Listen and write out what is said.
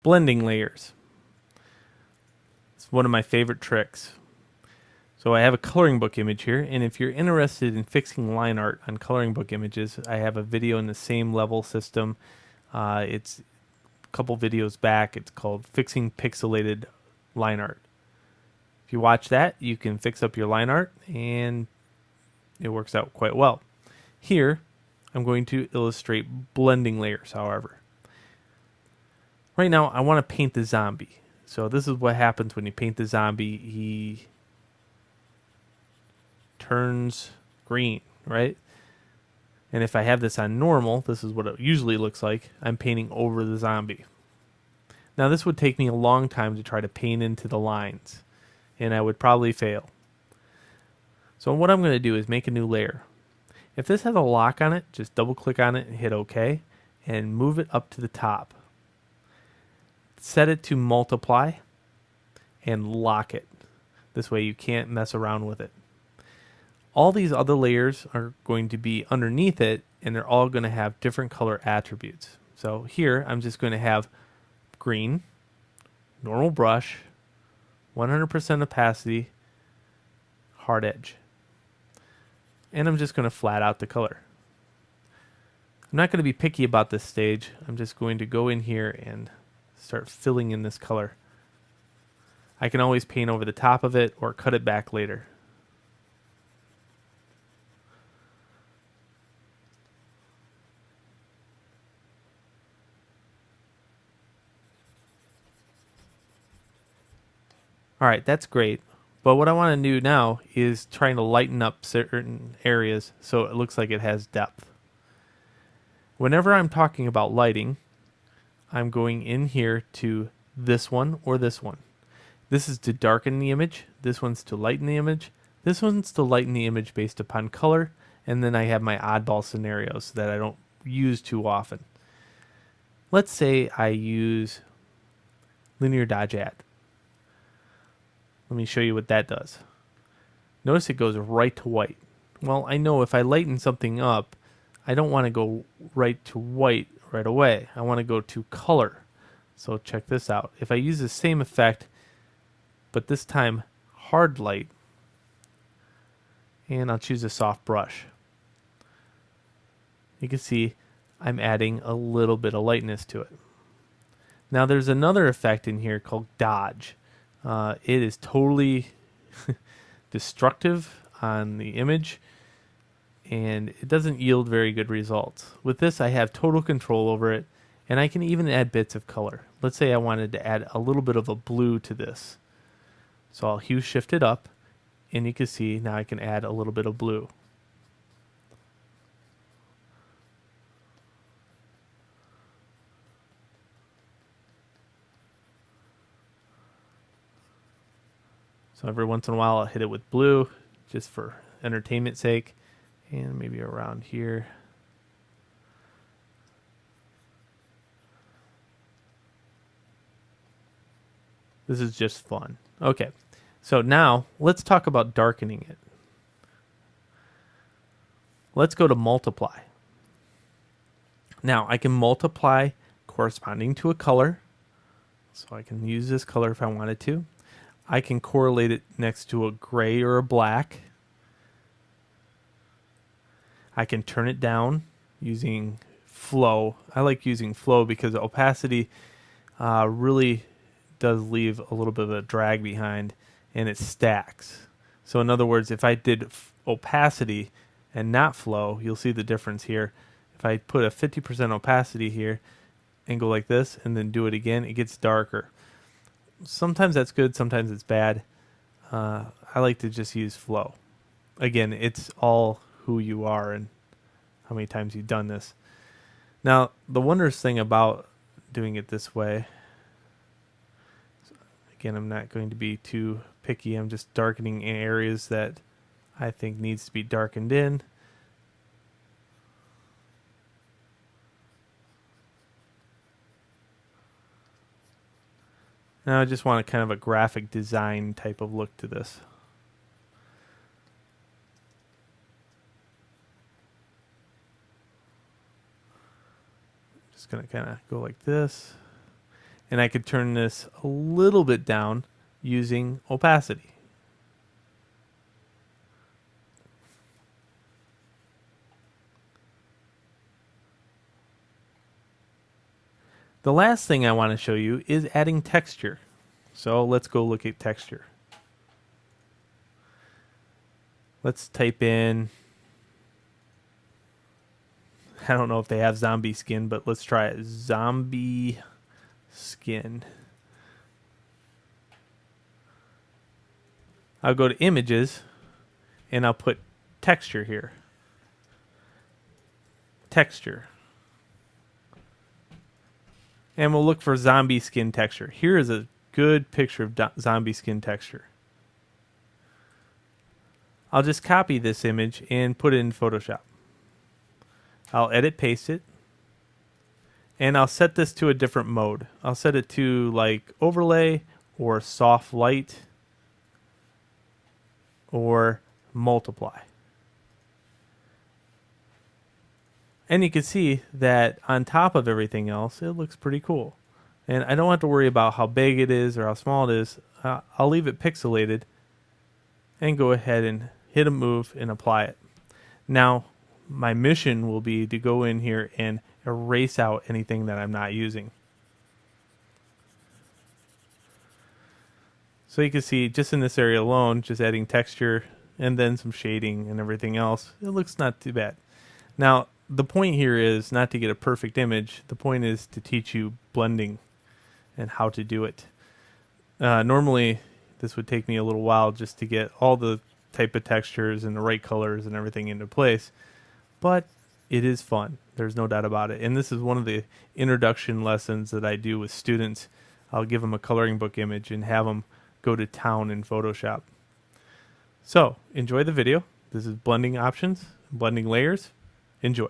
blending layers. It's one of my favorite tricks. So I have a coloring book image here, and if you're interested in fixing line art on coloring book images, I have a video in the same level system. It's a couple videos back. It's called Fixing Pixelated Line Art. If you watch that, you can fix up your line art, and it works out quite well. Here, I'm going to illustrate blending layers, however. Right now, I want to paint the zombie. So this is what happens when you paint the zombie. He turns green, right? And if I have this on normal, this is what it usually looks like. I'm painting over the zombie. Now this would take me a long time to try to paint into the lines, and I would probably fail. So what I'm going to do is make a new layer. If this has a lock on it, just double click on it and hit OK, and move it up to the top. Set it to multiply and lock it. This way you can't mess around with it. All these other layers are going to be underneath it, and they're all going to have different color attributes. So here I'm just going to have green, normal brush, 100% opacity, hard edge. And I'm just going to flat out the color. I'm not going to be picky about this stage. I'm just going to go in here and start filling in this color. I can always paint over the top of it or cut it back later. Alright, that's great. But what I want to do now is trying to lighten up certain areas so it looks like it has depth. Whenever I'm talking about lighting, I'm going in here to this one or this one. This is to darken the image. This one's to lighten the image. This one's to lighten the image based upon color. And then I have my oddball scenarios that I don't use too often. Let's say I use linear dodge add. Let me show you what that does. Notice it goes right to white. Well, I know if I lighten something up, I don't want to go right to white right away. I want to go to color. So check this out. If I use the same effect, but this time hard light, and I'll choose a soft brush, you can see I'm adding a little bit of lightness to it. Now there's another effect in here called dodge. It is totally destructive on the image, and it doesn't yield very good results. With this, I have total control over it, and I can even add bits of color. Let's say I wanted to add a little bit of a blue to this. So I'll hue shift it up, and you can see now I can add a little bit of blue. So every once in a while I'll hit it with blue just for entertainment's sake, and maybe around here. This is just fun. Okay, so now let's talk about darkening it. Let's go to multiply. Now I can multiply corresponding to a color, so I can use this color if I wanted to. I can correlate it next to a gray or a black. I can turn it down using flow. I like using flow because opacity really does leave a little bit of a drag behind, and it stacks. So in other words, if I did opacity and not flow, you'll see the difference here. If I put a 50% opacity here and go like this and then do it again, it gets darker. Sometimes that's good, sometimes it's bad. I like to just use flow. Again, it's all who you are and how many times you've done this. Now, the wondrous thing about doing it this way, again, I'm not going to be too picky. I'm just darkening in areas that I think needs to be darkened in. Now I just want a kind of a graphic design type of look to this. Just going to kind of go like this. And I could turn this a little bit down using opacity. The last thing I want to show you is adding texture. So let's go look at texture. Let's type in, I don't know if they have zombie skin, but let's try it. Zombie skin. I'll go to images and I'll put texture here. Texture. And we'll look for zombie skin texture. Here is a good picture of zombie skin texture. I'll just copy this image and put it in Photoshop. I'll edit, paste it, and I'll set this to a different mode. I'll set it to like overlay or soft light or multiply. And you can see that on top of everything else, it looks pretty cool. And I don't have to worry about how big it is or how small it is. I'll leave it pixelated and go ahead and hit a move and apply it. Now, my mission will be to go in here and erase out anything that I'm not using. So you can see just in this area alone, just adding texture and then some shading and everything else, it looks not too bad. Now, the point here is not to get a perfect image. The point is to teach you blending and how to do it. Normally, this would take me a little while just to get all the type of textures and the right colors and everything into place. But it is fun. There's no doubt about it. And this is one of the introduction lessons that I do with students. I'll give them a coloring book image and have them go to town in Photoshop. So, enjoy the video. This is blending options, blending layers. Enjoy.